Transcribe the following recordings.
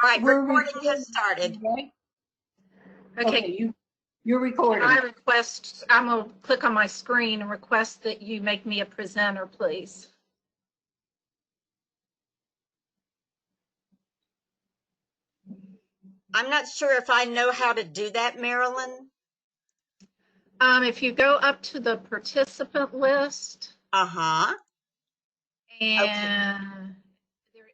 All right, recording has started. Okay, you're recording. I'm going to click on my screen and request that you make me a presenter, please. I'm not sure if I know how to do that, Marilyn. If you go up to the participant list. Uh-huh. And okay.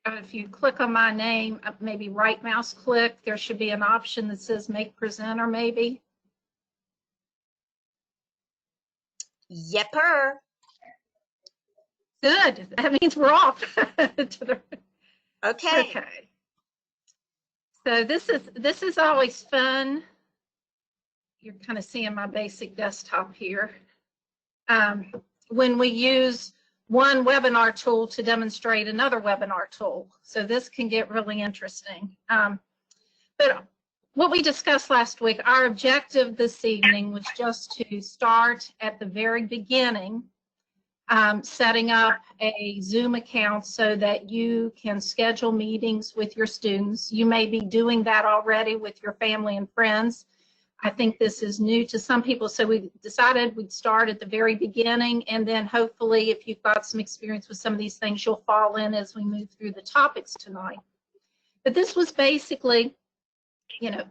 If you click on my name, maybe right mouse click, there should be an option that says make presenter, maybe. Yepper. Good. That means we're off. Okay. Okay. So this is always fun. You're kind of seeing my basic desktop here. When we use one webinar tool to demonstrate another webinar tool. So this can get really interesting. But what we discussed last week, our objective this evening was just to start at the very beginning, setting up a Zoom account so that you can schedule meetings with your students. You may be doing that already with your family and friends. I think this is new to some people, so we decided we'd start at the very beginning, and then hopefully if you've got some experience with some of these things, you'll fall in as we move through the topics tonight. But this was basically, you know,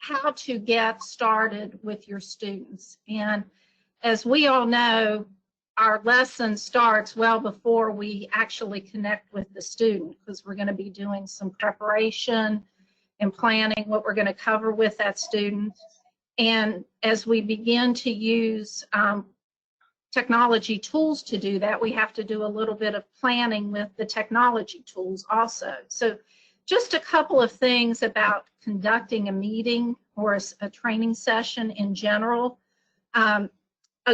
how to get started with your students. And as we all know, our lesson starts well before we actually connect with the student, because we're going to be doing some preparation and planning what we're going to cover with that student. And as we begin to use technology tools to do that, we have to do a little bit of planning with the technology tools also. So just a couple of things about conducting a meeting or a training session in general. A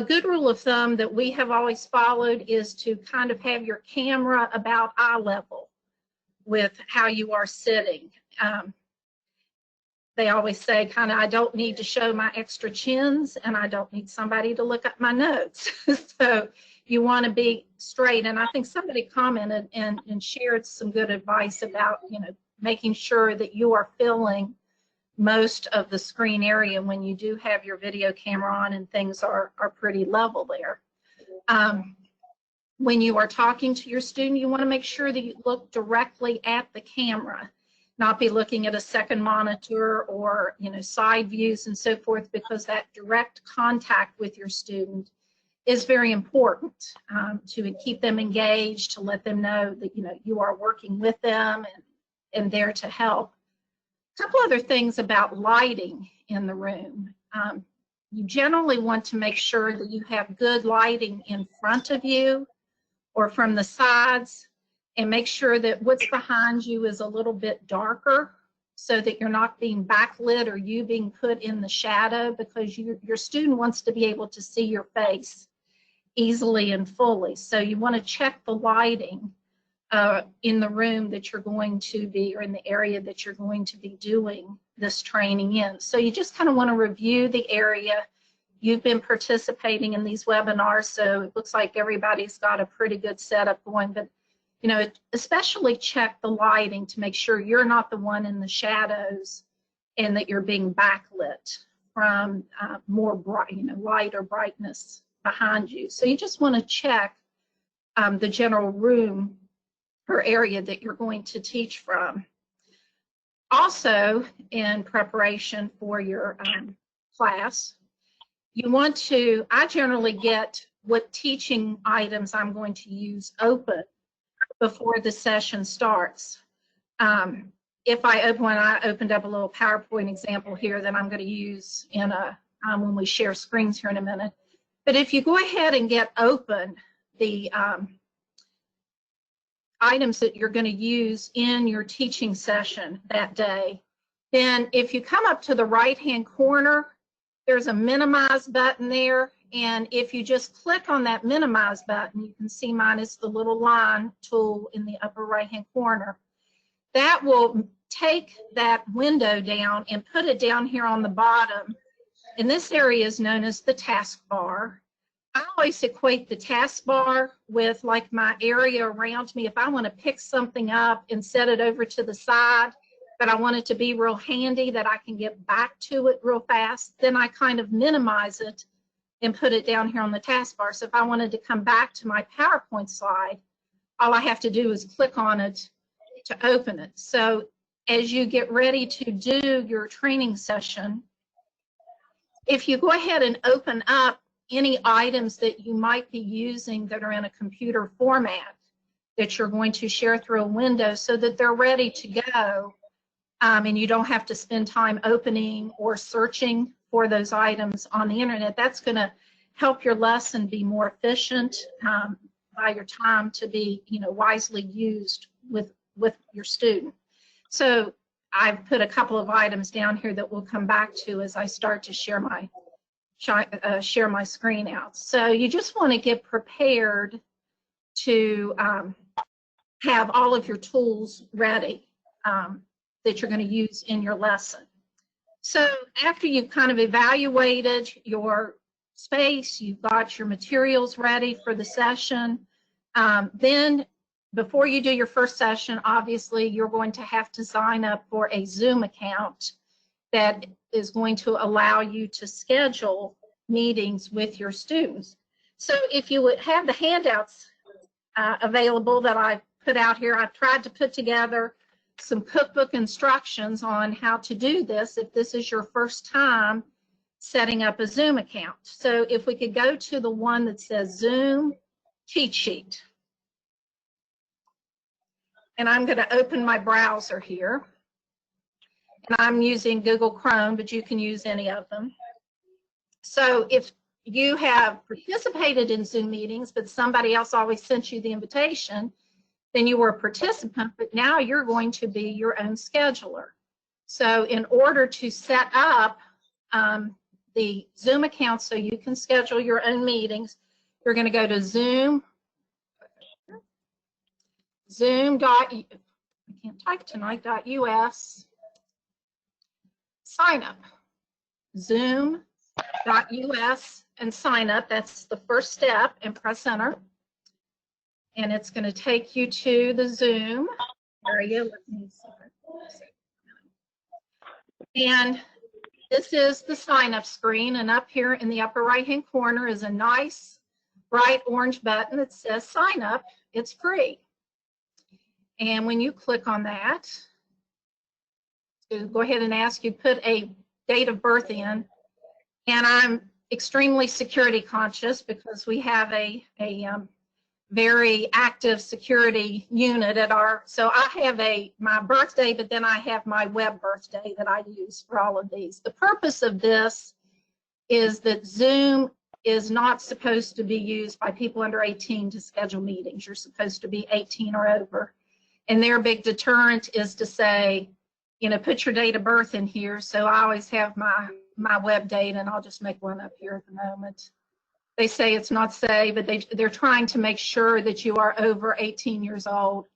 good rule of thumb that we have always followed is to kind of have your camera about eye level with how you are sitting. They always say kind of, I don't need to show my extra chins and I don't need somebody to look at my notes. So you want to be straight. And I think somebody commented and shared some good advice about, you know, making sure that you are filling most of the screen area when you do have your video camera on and things are pretty level there. When you are talking to your student, you want to make sure that you look directly at the camera, not be looking at a second monitor or, you know, side views and so forth, because that direct contact with your student is very important to keep them engaged, to let them know that, you know, you are working with them and there to help. A couple other things about lighting in the room. You generally want to make sure that you have good lighting in front of you or from the sides, and make sure that what's behind you is a little bit darker so that you're not being backlit or you being put in the shadow, because your student wants to be able to see your face easily and fully. So you want to check the lighting in the room that you're going to be, or in the area that you're going to be doing this training in. So you just kind of want to review the area. You've been participating in these webinars, so it looks like everybody's got a pretty good setup going, but you know, especially check the lighting to make sure you're not the one in the shadows and that you're being backlit from more bright, you know, light or brightness behind you. So you just want to check the general room or area that you're going to teach from. Also, in preparation for your class, you want to, I generally get what teaching items I'm going to use open before the session starts. If I opened up a little PowerPoint example here that I'm going to use in when we share screens here in a minute. But if you go ahead and get open the items that you're going to use in your teaching session that day, then if you come up to the right-hand corner, there's a minimize button there. And if you just click on that minimize button, you can see mine is the little line tool in the upper right-hand corner. That will take that window down and put it down here on the bottom. And this area is known as the taskbar. I always equate the taskbar with like my area around me. If I want to pick something up and set it over to the side, but I want it to be real handy that I can get back to it real fast. Then I kind of minimize it and put it down here on the taskbar. So if I wanted to come back to my PowerPoint slide, all I have to do is click on it to open it. So as you get ready to do your training session, if you go ahead and open up any items that you might be using that are in a computer format that you're going to share through a window so that they're ready to go, and you don't have to spend time opening or searching for those items on the internet, that's going to help your lesson be more efficient, by your time to be, wisely used with your student. So I've put a couple of items down here that we'll come back to as I start to share my screen out. So you just want to get prepared to have all of your tools ready that you're going to use in your lesson. So after you've kind of evaluated your space, you've got your materials ready for the session, then before you do your first session, obviously you're going to have to sign up for a Zoom account that is going to allow you to schedule meetings with your students. So if you would have the handouts available that I put out here, I've tried to put together some cookbook instructions on how to do this if this is your first time setting up a Zoom account. So if we could go to the one that says Zoom cheat sheet. And I'm going to open my browser here. And I'm using Google Chrome, but you can use any of them. So if you have participated in Zoom meetings, but somebody else always sent you the invitation, then you were a participant, but now you're going to be your own scheduler. So in order to set up the Zoom account so you can schedule your own meetings, you're going to go to Zoom. I can't type tonight.us, sign up, zoom.us and sign up. That's the first step, and press enter. And it's going to take you to the Zoom area. Let me see. And this is the sign up screen, and up here in the upper right hand corner is a nice bright orange button that says sign up. It's free. And when you click on that, go ahead and ask you put a date of birth in. And I'm extremely security conscious because we have a very active security unit at our, so I have my birthday, but then I have my web birthday that I use for all of these. The purpose of this is that Zoom is not supposed to be used by people under 18 to schedule meetings. You're supposed to be 18 or over. And their big deterrent is to say, put your date of birth in here. So I always have my web date, and I'll just make one up here at the moment. They say it's not safe, but they're trying to make sure that you are over 18 years old.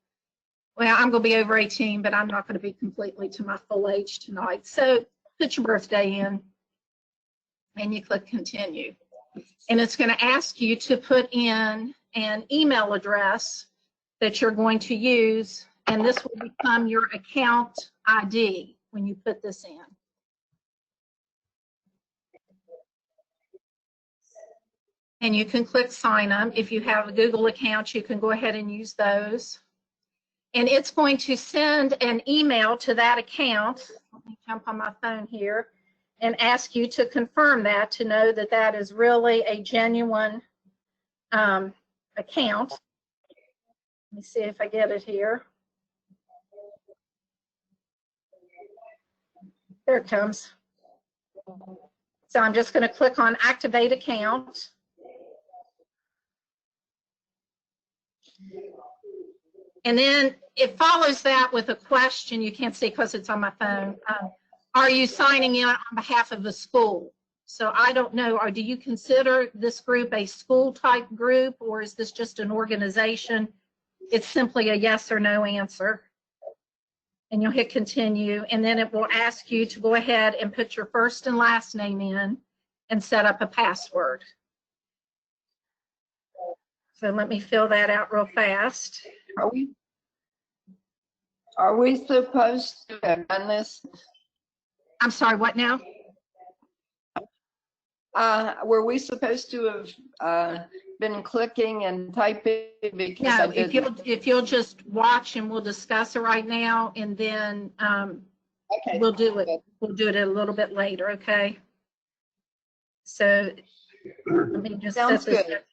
Well, I'm going to be over 18, but I'm not going to be completely to my full age tonight. So put your birthday in, and you click continue. And it's going to ask you to put in an email address that you're going to use, and this will become your account ID when you put this in. And you can click sign up. If you have a Google account, you can go ahead and use those. And it's going to send an email to that account. Let me jump on my phone here and ask you to confirm that to know that that is really a genuine account. Let me see if I get it here. There it comes. So I'm just going to click on activate account. And then it follows that with a question. You can't see because it's on my phone. Are you signing in on behalf of the school? So I don't know, or do you consider this group a school type group, or is this just an organization? It's simply a yes or no answer. And you'll hit continue, and then it will ask you to go ahead and put your first and last name in and set up a password. So let me fill that out real fast. Are we supposed to have done this? I'm sorry, what now? Were we supposed to have been clicking and typing? Because No, I didn't. if you'll just watch and we'll discuss it right now, and then Okay. we'll do it. We'll do it a little bit later, okay? So let me just Sounds set this good. up.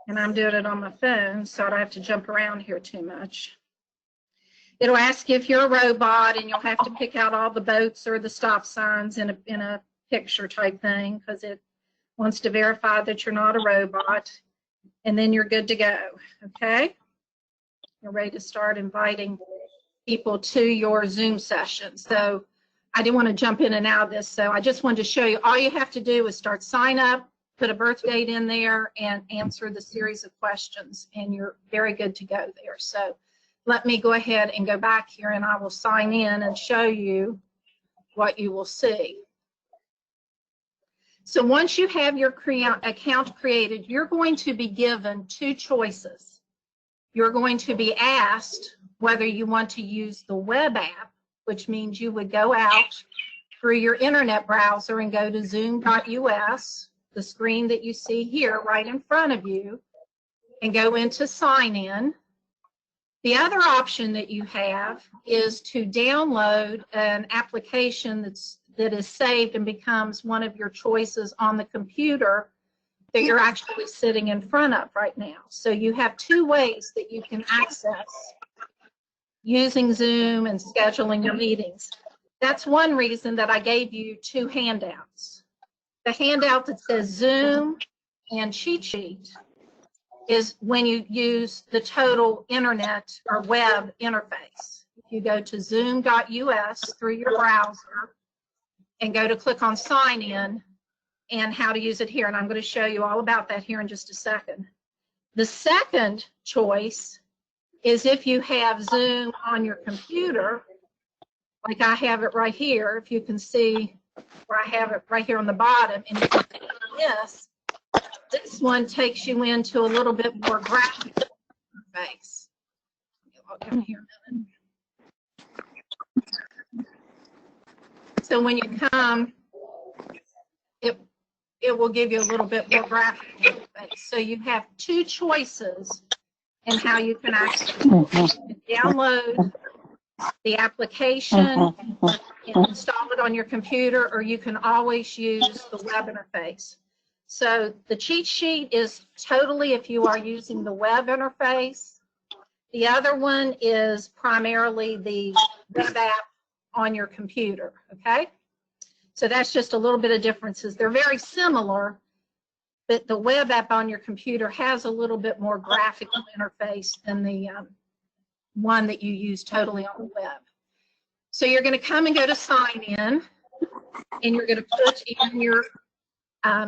And I'm doing it on my phone, so I don't have to jump around here too much. It'll ask you if you're a robot, and you'll have to pick out all the boats or the stop signs in a picture type thing, because it wants to verify that you're not a robot, and then you're good to go, okay? You're ready to start inviting people to your Zoom session. So I didn't want to jump in and out of this, so I just wanted to show you, all you have to do is start sign up, put a birth date in there, and answer the series of questions, and you're very good to go there. So let me go ahead and go back here, and I will sign in and show you what you will see. So once you have your account created, you're going to be given two choices. You're going to be asked whether you want to use the web app, which means you would go out through your internet browser and go to zoom.us, the screen that you see here right in front of you, and go into sign in. The other option that you have is to download an application that is saved and becomes one of your choices on the computer that you're actually sitting in front of right now. So you have two ways that you can access using Zoom and scheduling your meetings. That's one reason that I gave you two handouts. The handout that says Zoom and cheat sheet is when you use the total internet or web interface. If you go to zoom.us through your browser and go to click on sign in and how to use it here, and I'm going to show you all about that here in just a second. The second choice is if you have Zoom on your computer, like I have it right here, if you can see where I have it right here on the bottom, and you can click on this one takes you into a little bit more graphic interface. I'll come here a minute. So when you come, it will give you a little bit more graphic interface. So you have two choices in how you can access it. You can download the application and install it on your computer, or you can always use the web interface. So the cheat sheet is totally if you are using the web interface. The other one is primarily the web app on your computer, okay? So that's just a little bit of differences. They're very similar, but the web app on your computer has a little bit more graphical interface than the one that you use totally on the web. So you're going to come and go to sign in, and you're going to put in your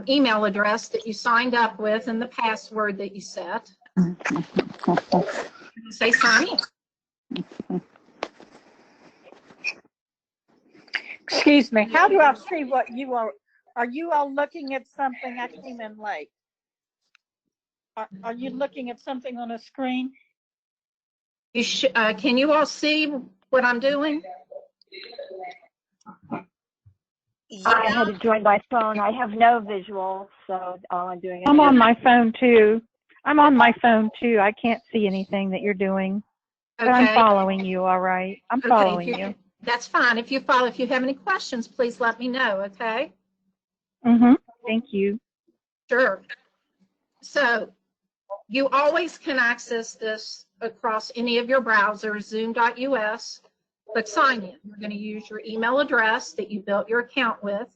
email address that you signed up with and the password that you set. Say sign in. Excuse me, how do I see what you are you all looking at something? I came in late. Are you looking at something on a screen? You can you all see what I'm doing? I had to join by phone. I have no visual, so all I'm doing is... I'm on my phone too. I can't see anything that you're doing. But I'm following you, all right. I'm following you. That's fine. If you have any questions, please let me know, okay? Thank you. Sure. So you always can access this across any of your browsers, zoom.us. Click sign in. You're going to use your email address that you built your account with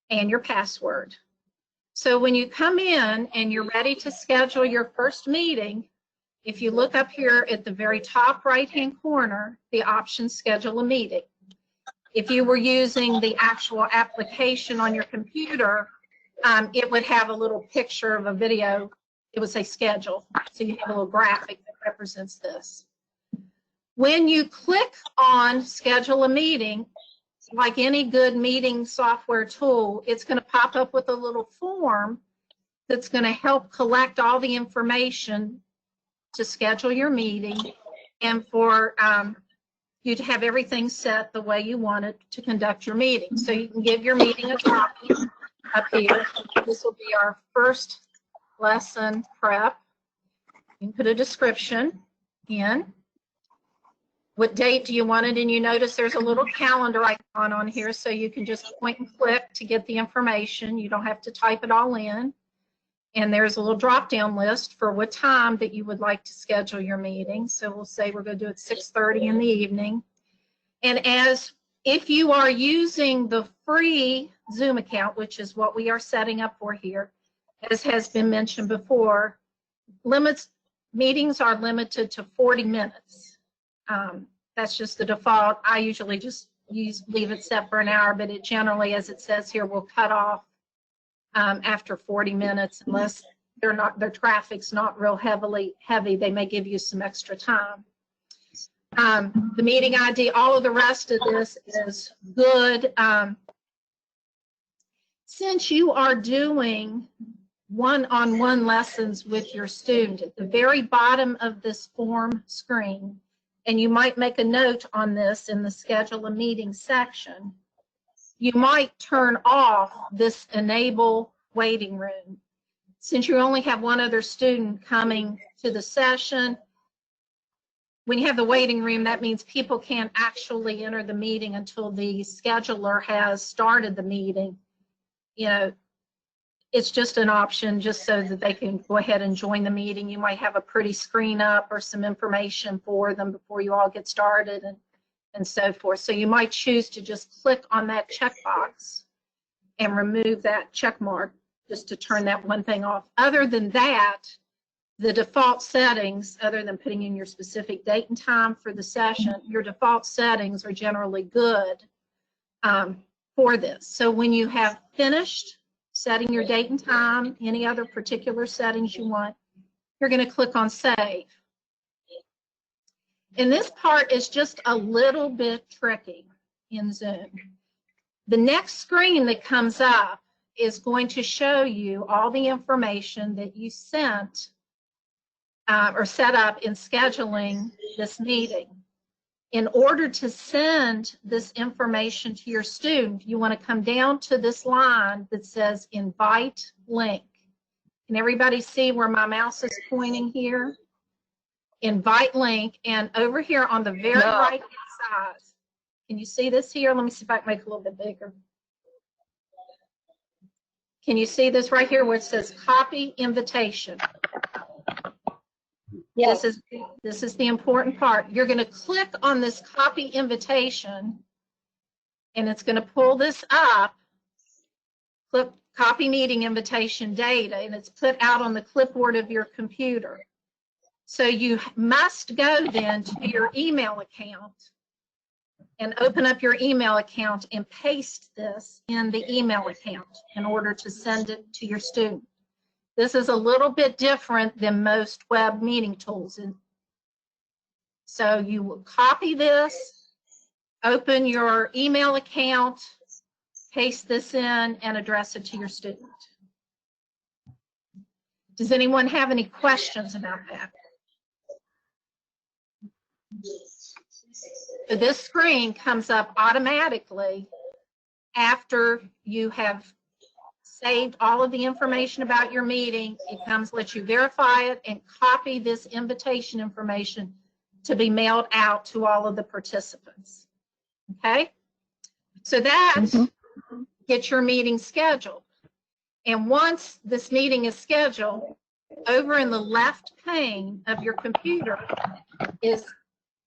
and your password. So when you come in and you're ready to schedule your first meeting, if you look up here at the very top right-hand corner, the option schedule a meeting. If you were using the actual application on your computer, it would have a little picture of a video. It would say schedule. So you have a little graphic that represents this. When you click on schedule a meeting, like any good meeting software tool, it's going to pop up with a little form that's going to help collect all the information to schedule your meeting and for you to have everything set the way you want it to conduct your meeting. So you can give your meeting a copy up here. This will be our first lesson prep. You can put a description in. What date do you want it? And you notice there's a little calendar icon on here, so you can just point and click to get the information. You don't have to type it all in. And there's a little drop-down list for what time that you would like to schedule your meeting. So we'll say we're going to do it 6:30 in the evening. And if you are using the free Zoom account, which is what we are setting up for here, as has been mentioned before, meetings are limited to 40 minutes. That's just the default. I usually just leave it set for an hour, but it generally, as it says here, will cut off after 40 minutes unless their traffic's not real heavy. They may give you some extra time. The meeting ID, all of the rest of this is good. Since you are doing one-on-one lessons with your student, at the very bottom of this form screen, and you might make a note on this in the schedule a meeting section, you might turn off this enable waiting room. Since you only have one other student coming to the session, when you have the waiting room, that means people can't actually enter the meeting until the scheduler has started the meeting. You know, it's just an option just so that they can go ahead and join the meeting. You might have a pretty screen up or some information for them before you all get started and so forth. So you might choose to just click on that checkbox and remove that check mark just to turn that one thing off. Other than that, the default settings, other than putting in your specific date and time for the session, your default settings are generally good for this. So when you have finished setting your date and time, any other particular settings you want, you're going to click on Save. And this part is just a little bit tricky in Zoom. The next screen that comes up is going to show you all the information that you sent or set up in scheduling this meeting. In order to send this information to your student, you want to come down to this line that says Invite Link. Can everybody see where my mouse is pointing here? Invite Link, and over here on the very right-hand side, can you see this here? Let me see if I can make it a little bit bigger. Can you see this right here where it says Copy Invitation? Yes. This is the important part. You're going to click on this copy invitation, and it's going to pull this up, click copy meeting invitation data, and it's put out on the clipboard of your computer. So you must go then to your email account and open up your email account and paste this in the email account in order to send it to your student. This is a little bit different than most web meeting tools. So you will copy this, open your email account, paste this in, and address it to your student. Does anyone have any questions about that? So this screen comes up automatically after you have saved all of the information about your meeting. It lets you verify it and copy this invitation information to be mailed out to all of the participants. Okay? So that gets your meeting scheduled. And once this meeting is scheduled, over in the left pane of your computer is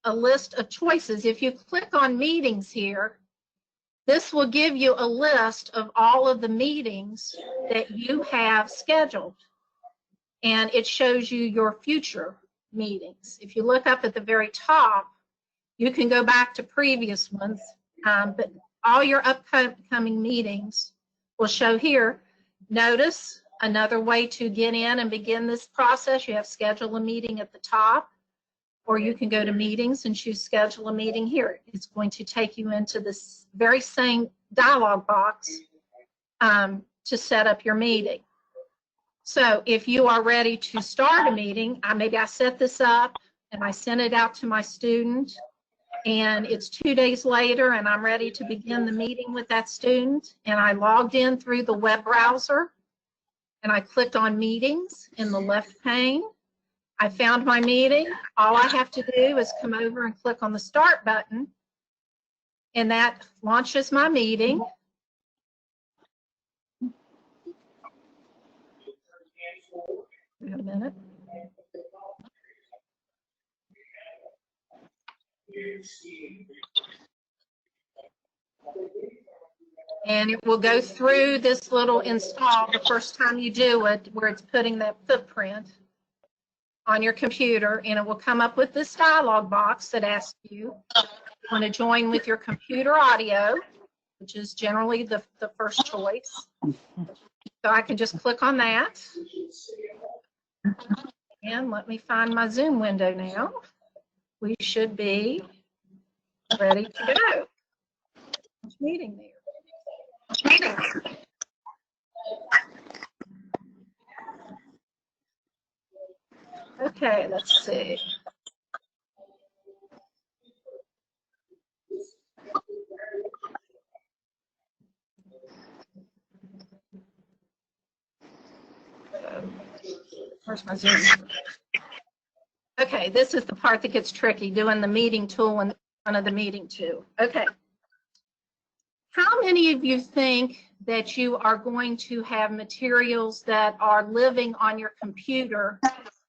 a list of choices. If you click on meetings here, this will give you a list of all of the meetings that you have scheduled, and it shows you your future meetings. If you look up at the very top, you can go back to previous ones, but all your upcoming meetings will show here. Notice another way to get in and begin this process. You have schedule a meeting at the top. or you can go to meetings and choose schedule a meeting here. It's going to take you into this very same dialog box to set up your meeting. So if you are ready to start a meeting, maybe I set this up and I sent it out to my student, and it's 2 days later and I'm ready to begin the meeting with that student, and I logged in through the web browser and I clicked on meetings in the left pane. I found my meeting. All I have to do is come over and click on the start button, and that launches my meeting. Wait a minute. And it will go through this little install the first time you do it, where it's putting that footprint on your computer, and it will come up with this dialog box that asks you want to join with your computer audio, which is generally the first choice. So I can just click on that. And let me find my Zoom window now. We should be ready to go. Which meeting there? Okay, let's see. Where's my Zoom? Okay, this is the part that gets tricky, doing the meeting tool in front of the meeting tool. Okay. How many of you think that you are going to have materials that are living on your computer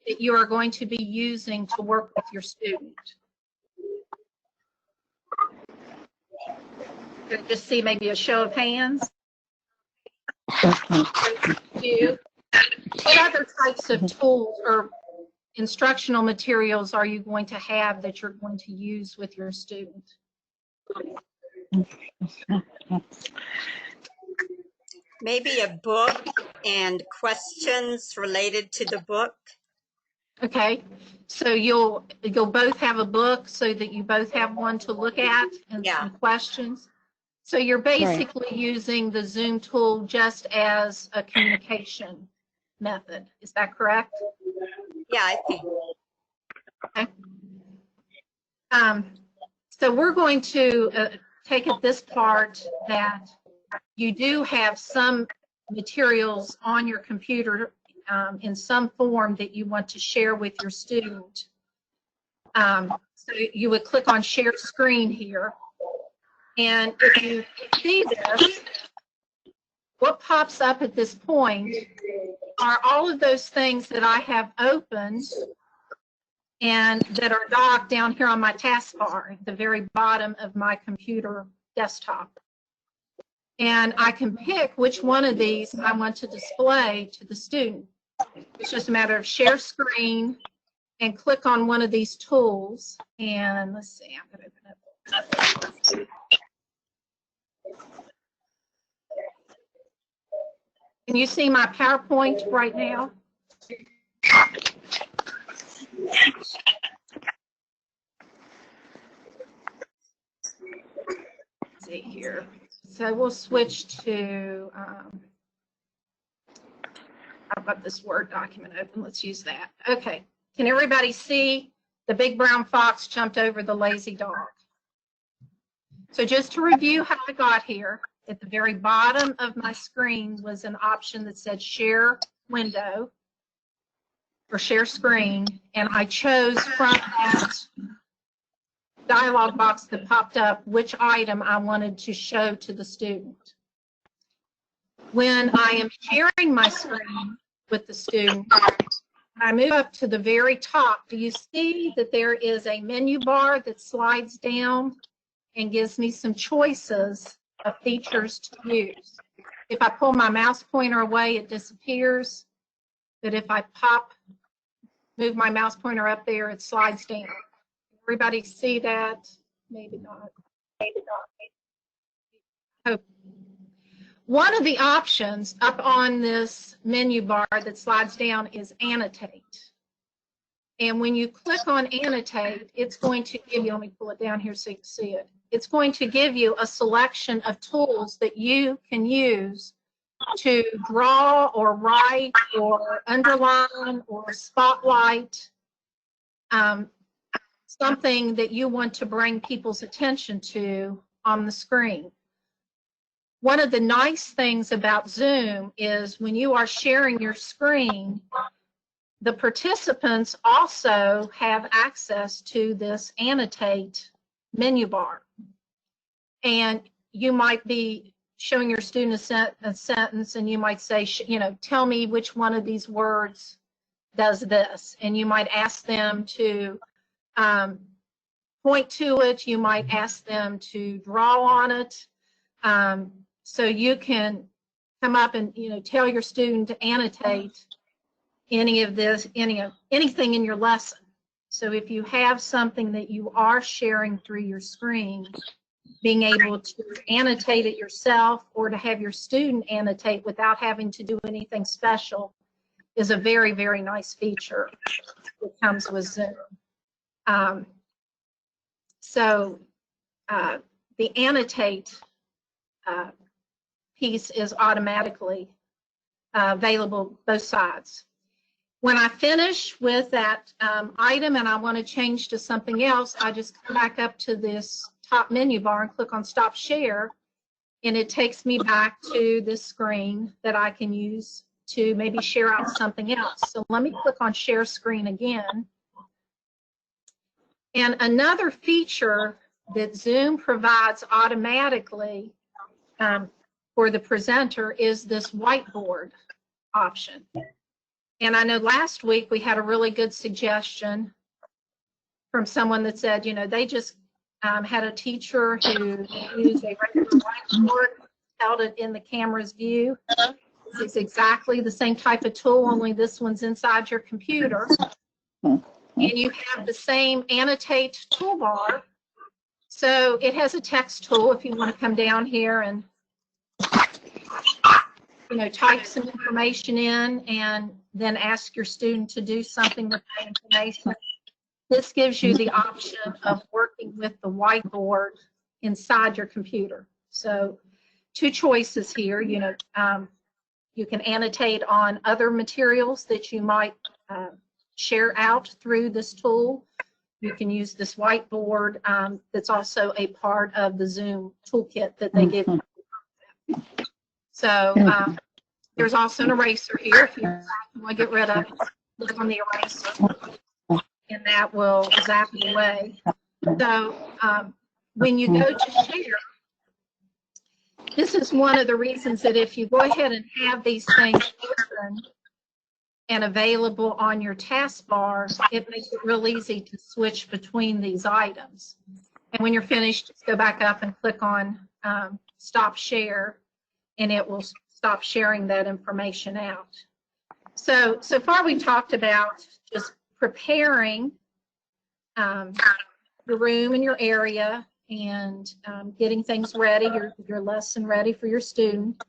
that you are going to be using to work with your student? Could I just see maybe a show of hands? What other types of tools or instructional materials are you going to have that you're going to use with your student? Maybe a book and questions related to the book. Okay, so you'll both have a book so that you both have one to look at and some questions. So you're basically using the Zoom tool just as a communication method. Is that correct? Yeah, I think. Okay. So we're going to take at this part that you do have some materials on your computer in some form that you want to share with your student. So you would click on share screen here. And if you see this, what pops up at this point are all of those things that I have opened and that are docked down here on my taskbar at the very bottom of my computer desktop. And I can pick which one of these I want to display to the student. It's just a matter of share screen and click on one of these tools. And let's see, I'm going to open up. Can you see my PowerPoint right now? Let's see here. So we'll switch to, I've got this Word document open. Let's use that. Okay. Can everybody see the big brown fox jumped over the lazy dog? So just to review how I got here, at the very bottom of my screen was an option that said share window or share screen, and I chose from that dialog box that popped up which item I wanted to show to the student. When I am sharing my screen with the student, I move up to the very top. Do you see that there is a menu bar that slides down and gives me some choices of features to use? If I pull my mouse pointer away, it disappears. But if I move my mouse pointer up there, it slides down. Everybody see that? Maybe not. Maybe not. Oh. One of the options up on this menu bar that slides down is Annotate. And when you click on Annotate, it's going to give you, let me pull it down here so you can see it. It's going to give you a selection of tools that you can use to draw or write or underline or spotlight something that you want to bring people's attention to on the screen. One of the nice things about Zoom is when you are sharing your screen, the participants also have access to this Annotate menu bar. And you might be showing your student a sentence, and you might say, you know, tell me which one of these words does this. And you might ask them to point to it. You might ask them to draw on it. So you can come up and, you know, tell your student to annotate any of this, anything in your lesson. So if you have something that you are sharing through your screen, being able to annotate it yourself or to have your student annotate without having to do anything special is a very, very nice feature that comes with Zoom. The Annotate piece is automatically available both sides. When I finish with that item and I want to change to something else, I just come back up to this top menu bar and click on Stop Share, and it takes me back to this screen that I can use to maybe share out something else. So let me click on Share Screen again. And another feature that Zoom provides automatically for the presenter is this whiteboard option. And I know last week we had a really good suggestion from someone that said, you know, they just had a teacher who used a regular whiteboard, held it in the camera's view. It's exactly the same type of tool, only this one's inside your computer. And you have the same Annotate toolbar. So it has a text tool if you want to come down here and, you know, type some information in and then ask your student to do something with that information. This gives you the option of working with the whiteboard inside your computer. So two choices here. You know, you can annotate on other materials that you might share out through this tool. You can use this whiteboard that's also a part of the Zoom toolkit that they give you. So there's also an eraser here. If you want to get rid of it, click on the eraser, and that will zap it away. So when you go to share, this is one of the reasons that if you go ahead and have these things open and available on your taskbar, it makes it real easy to switch between these items. And when you're finished, just go back up and click on Stop Share, and it will stop sharing that information out. So far we talked about just preparing your room and your area and getting things ready, your lesson ready for your student.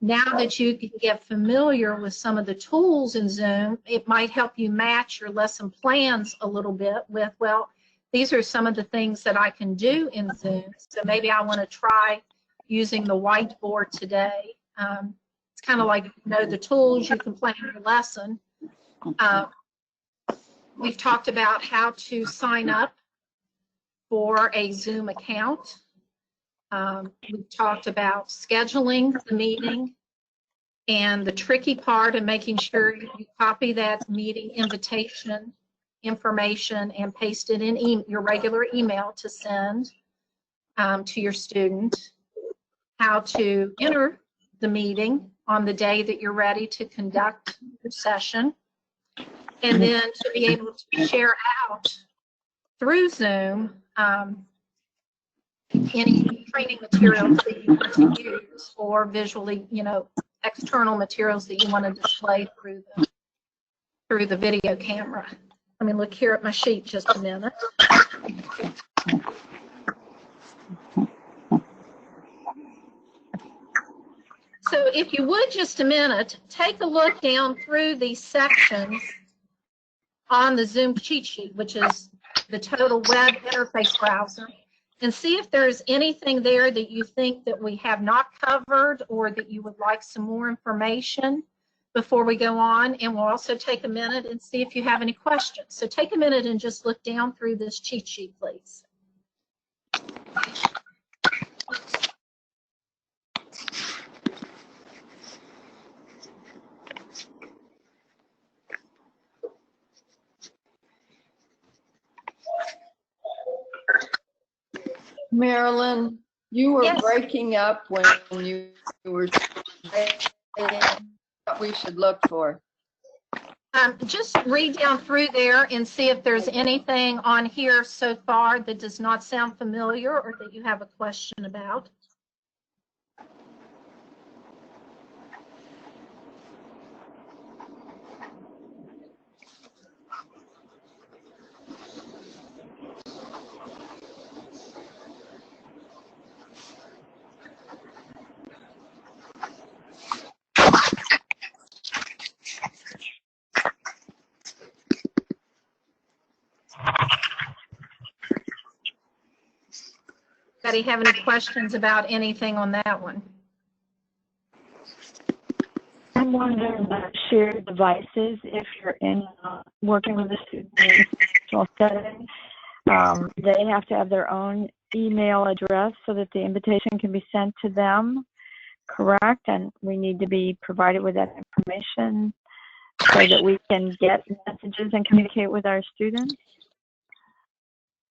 Now that you can get familiar with some of the tools in Zoom, it might help you match your lesson plans a little bit with, well, these are some of the things that I can do in Zoom. So maybe I want to try using the whiteboard today. It's kind of like, you know, the tools you can plan your lesson. We've talked about how to sign up for a Zoom account. We've talked about scheduling the meeting and the tricky part of making sure you copy that meeting invitation information and paste it in your regular email to send to your student. How to enter the meeting on the day that you're ready to conduct your session, and then to be able to share out through Zoom any training materials that you want to use or visually, you know, external materials that you want to display through the video camera. Let me look here at my sheet just a minute. So if you would just a minute, take a look down through these sections on the Zoom cheat sheet, which is the total web interface browser, and see if there's anything there that you think that we have not covered or that you would like some more information before we go on. And we'll also take a minute and see if you have any questions. So take a minute and just look down through this cheat sheet, please. Marilyn, you were Yes. breaking up when you were saying what we should look for. Just read down through there and see if there's anything on here so far that does not sound familiar or that you have a question about. Anybody have any questions about anything on that one? I'm wondering about shared devices if you're in working with a student in a professional setting. They have to have their own email address so that the invitation can be sent to them, correct? And we need to be provided with that information so that we can get messages and communicate with our students.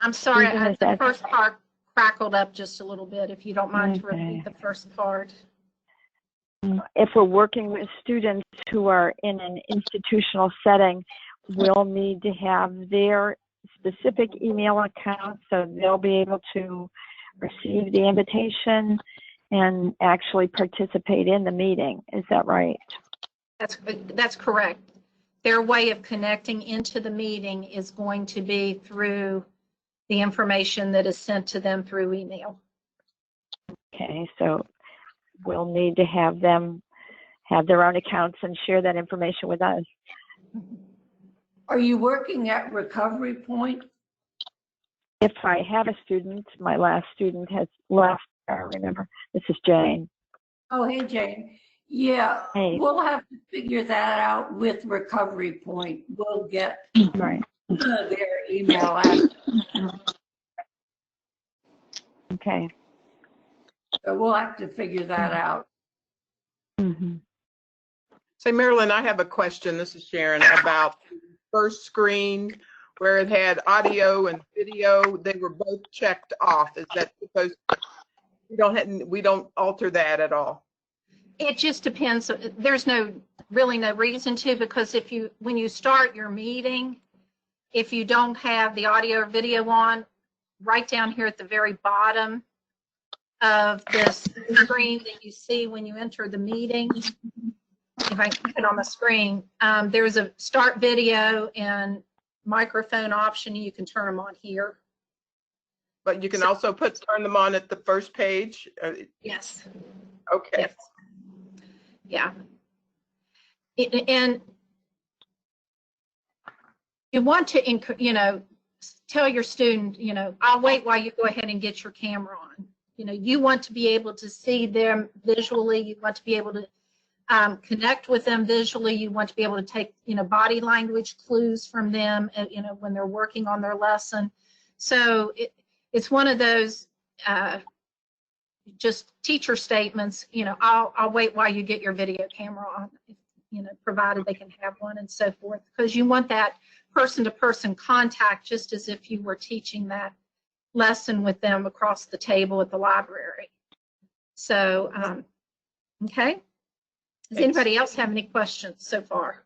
I'm sorry, Susan, is the that- first part crackled up just a little bit, if you don't mind to Okay. repeat the first part. If we're working with students who are in an institutional setting, we'll need to have their specific email account so they'll be able to receive the invitation and actually participate in the meeting. Is that right? That's correct. Their way of connecting into the meeting is going to be through the information that is sent to them through email. Okay, so we'll need to have them have their own accounts and share that information with us. Are you working at Recovery Point? If I have a student, my last student has left, I remember. This is Jane. Oh, hey, Jane. Yeah, Hey. we'll have to figure that out with Recovery Point. We'll get Right. their email address. Okay. So we'll have to figure that out. Mm-hmm. Say, Marilyn, I have a question. This is Sharon about the first screen where it had audio and video. They were both checked off. Is that supposed? We don't alter that at all. It just depends. There's really no reason to, because when you start your meeting, if you don't have the audio or video on, right down here at the very bottom of this screen that you see when you enter the meeting, if I can put it on the screen, there's a start video and microphone option. You can turn them on here. But you can also turn them on at the first page. Yes. Okay. Yes. Yeah. And you want to, tell your student, I'll wait while you go ahead and get your camera on. You want to be able to see them visually. You want to be able to connect with them visually. You want to be able to take, body language clues from them, when they're working on their lesson. So it's one of those just teacher statements, I'll wait while you get your video camera on, provided they can have one and so forth, because you want that person-to-person contact just as if you were teaching that lesson with them across the table at the library. So, okay. Does anybody else have any questions so far?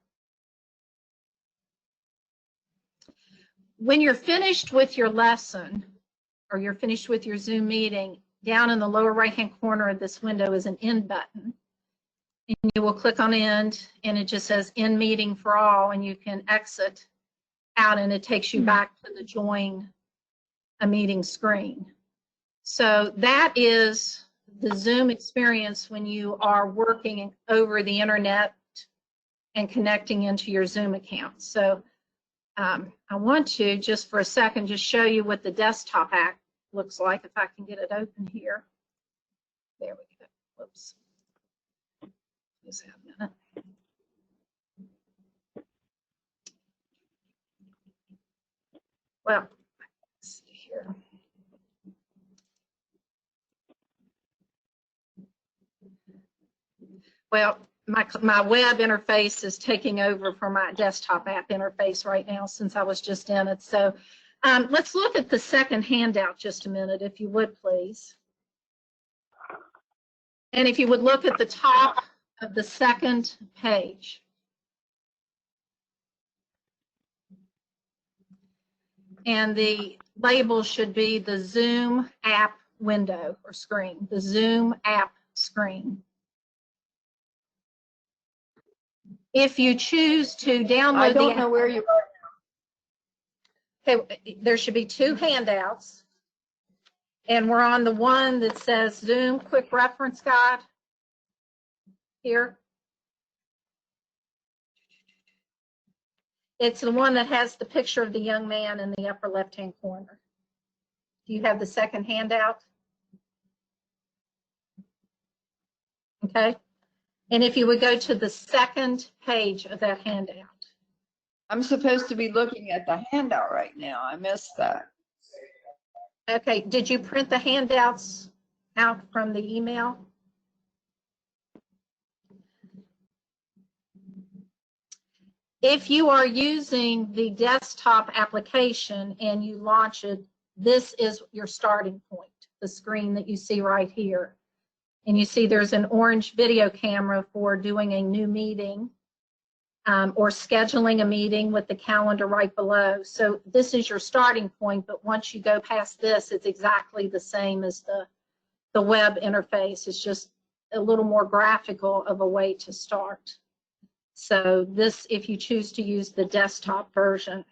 When you're finished with your lesson or you're finished with your Zoom meeting, down in the lower right-hand corner of this window is an End button. And you will click on End, and it just says End Meeting for All, and you can exit out, and it takes you back to the Join a Meeting screen. So that is the Zoom experience when you are working over the internet and connecting into your Zoom account. So I want to, just for a second, just show you what the desktop app looks like, if I can get it open here. There we go. Whoops. Just have a minute. Well, let's see here. Well, my web interface is taking over for my desktop app interface right now since I was just in it. So let's look at the second handout just a minute, if you would, please. And if you would look at the top of the second page. And the label should be the Zoom app window or screen, the Zoom app screen. If you choose to download I don't know where you are. Okay, there should be two handouts. And we're on the one that says Zoom Quick Reference Guide here. It's the one that has the picture of the young man in the upper left-hand corner. Do you have the second handout? Okay. And if you would go to the second page of that handout. I'm supposed to be looking at the handout right now. I missed that. Okay, did you print the handouts out from the email? If you are using the desktop application and you launch it, this is your starting point, the screen that you see right here. And you see there's an orange video camera for doing a new meeting or scheduling a meeting with the calendar right below. So this is your starting point, but once you go past this, it's exactly the same as the web interface. It's just a little more graphical of a way to start. So this, if you choose to use the desktop version,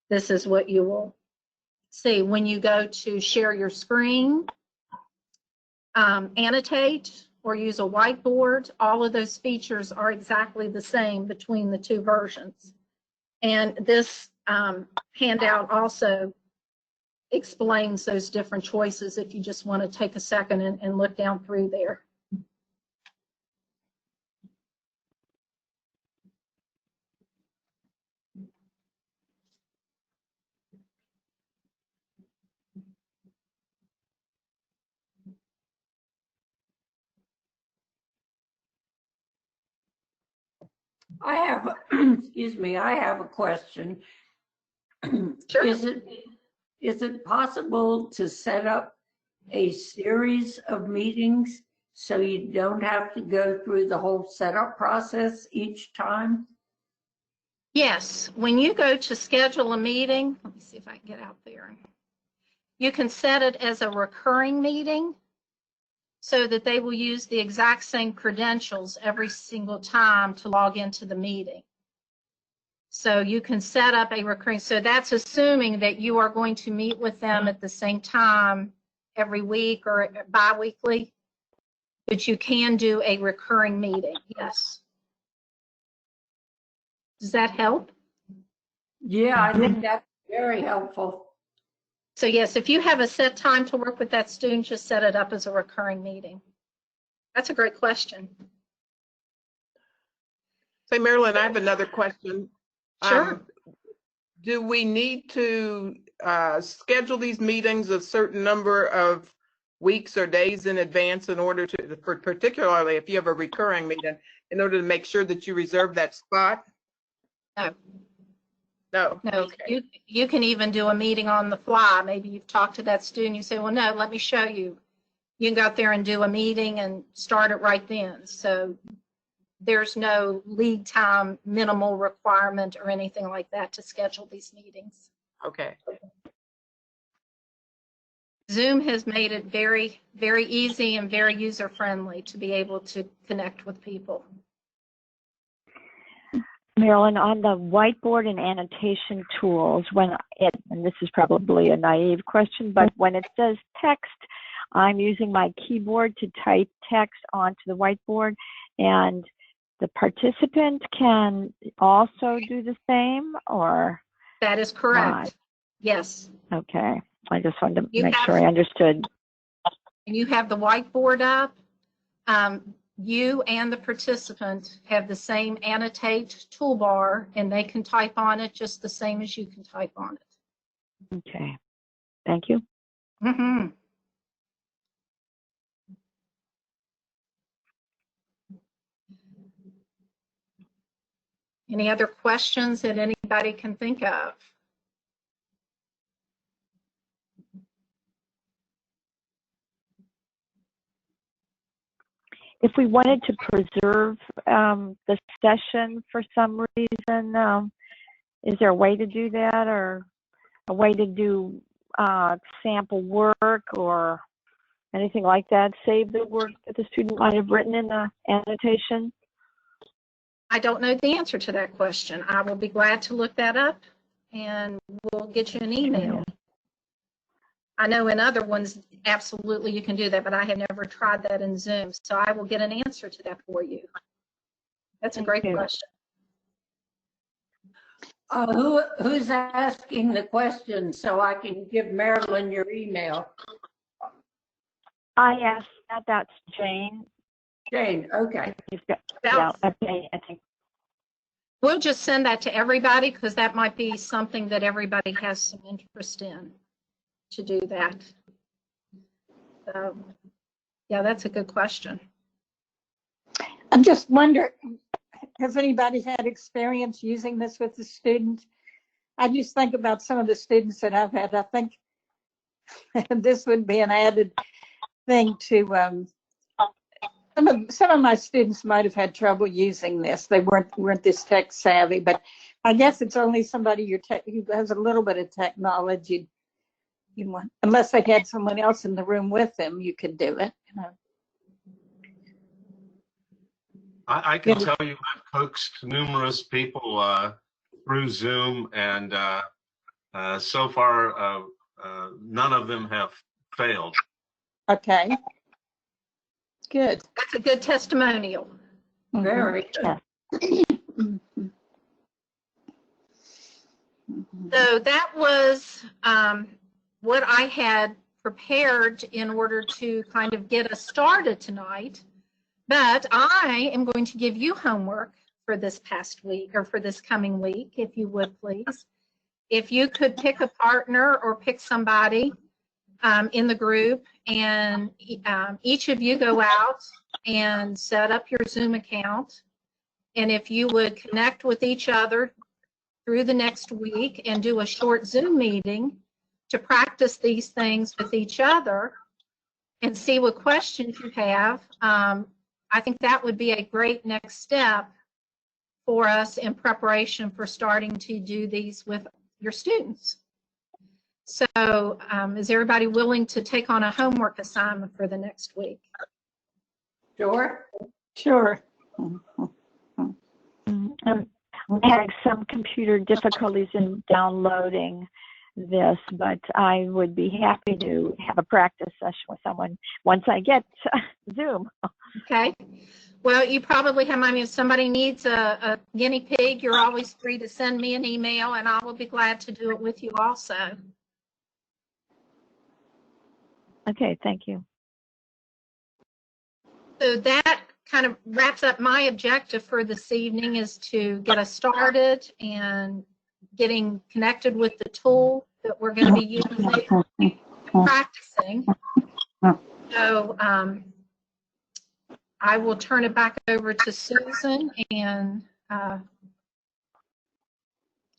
this is what you will see. When you go to share your screen, annotate, or use a whiteboard, all of those features are exactly the same between the two versions. And this handout also explains those different choices if you just want to take a second and look down through there. I have, excuse me, I have a question. Sure. Is it possible to set up a series of meetings so you don't have to go through the whole setup process each time? Yes, when you go to schedule a meeting, let me see if I can get out there. You can set it as a recurring meeting so that they will use the exact same credentials every single time to log into the meeting. So you can set up a recurring, so that's assuming that you are going to meet with them at the same time every week or bi-weekly, but you can do a recurring meeting, yes. Does that help? Yeah, I think that's very helpful. So yes, if you have a set time to work with that student, just set it up as a recurring meeting. That's a great question. Say, Marilyn, I have another question. Sure. Do we need to schedule these meetings a certain number of weeks or days in advance in order to, particularly if you have a recurring meeting, in order to make sure that you reserve that spot? No. No. No, Okay. you can even do a meeting on the fly. Maybe you've talked to that student, you say, well, no, let me show you. You can go out there and do a meeting and start it right then. So there's no lead time minimal requirement or anything like that to schedule these meetings. Okay. Zoom has made it very, very easy and very user-friendly to be able to connect with people. Marilyn, on the whiteboard and annotation tools, and this is probably a naive question, but when it says text, I'm using my keyboard to type text onto the whiteboard, and the participant can also do the same, or That is correct. Yes. Okay. I just wanted to You make have- sure I understood. And you have the whiteboard up. You and the participant have the same Annotate toolbar, and they can type on it just the same as you can type on it. Okay. Thank you. Mm-hmm. Any other questions that anybody can think of? If we wanted to preserve the session for some reason, is there a way to do that, or a way to do sample work or anything like that? Save the work that the student might have written in the annotation? I don't know the answer to that question. I will be glad to look that up, and we'll get you an email. I know in other ones, absolutely you can do that, but I have never tried that in Zoom. So I will get an answer to that for you. That's a great question. Who's asking the question so I can give Marilyn your email? I asked that. That's Jane. Jane, okay. Yeah, okay, I think. We'll just send that to everybody because that might be something that everybody has some interest in, to do that. So, yeah, that's a good question. I just wonder, has anybody had experience using this with the student? I just think about some of the students that I've had. I think this would be an added thing to some of my students might have had trouble using this. They weren't this tech savvy, but I guess it's only somebody who has a little bit of technology. You want, unless they had someone else in the room with them, you could do it. You know. I can tell you I've coaxed numerous people through Zoom, and so far none of them have failed. Okay. Good. That's a good testimonial. Very good. So that was what I had prepared in order to kind of get us started tonight. But I am going to give you homework for this past week, or for this coming week, if you would please. If you could pick a partner or pick somebody in the group, and each of you go out and set up your Zoom account. And if you would connect with each other through the next week and do a short Zoom meeting to practice these things with each other and see what questions you have, I think that would be a great next step for us in preparation for starting to do these with your students. So is everybody willing to take on a homework assignment for the next week? Sure. Sure. I'm having some computer difficulties in downloading this, but I would be happy to have a practice session with someone once I get Zoom. Okay. Well, you probably have, I mean, if somebody needs a guinea pig, you're always free to send me an email, and I will be glad to do it with you also. Okay, thank you. So that kind of wraps up my objective for this evening, is to get us started and getting connected with the tool that we're going to be using, practicing. So I will turn it back over to Susan and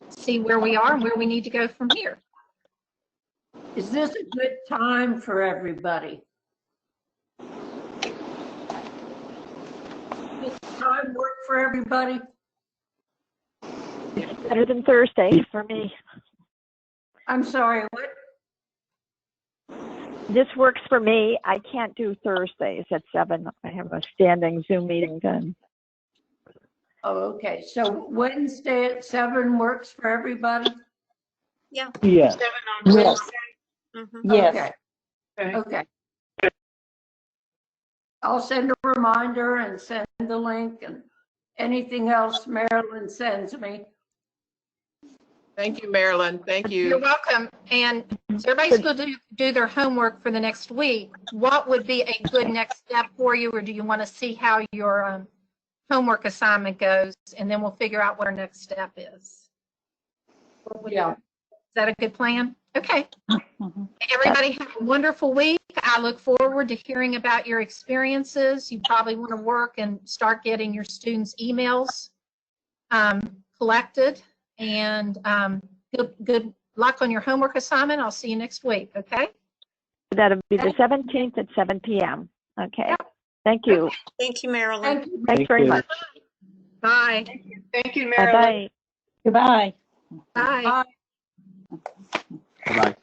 see where we are and where we need to go from here. Is this a good time for everybody? Does time work for everybody? Better than Thursday for me. I'm sorry, what? This works for me. I can't do Thursdays at 7. I have a standing Zoom meeting then. Oh, okay. So Wednesday at 7 works for everybody? Yeah. Yes. 7 on Yes. Wednesday. Yes. Okay. Okay. I'll send a reminder and send the link and anything else Marilyn sends me. Thank you, Marilyn. Thank You're you. welcome. And so everybody's going to do their homework for the next week. What would be a good next step for you, or do you want to see how your homework assignment goes, and then we'll figure out what our next step is? Yeah. Is that a good plan? Okay. Everybody have a wonderful week. I look forward to hearing about your experiences. You probably want to work and start getting your students' emails collected. And good luck on your homework assignment. I'll see you next week, okay? That'll be the 17th at 7 p.m. Okay. Thank you. Thank you, Marilyn. Thanks very much. Bye. Thank you, Marilyn. Bye-bye. Goodbye. Bye. Bye-bye.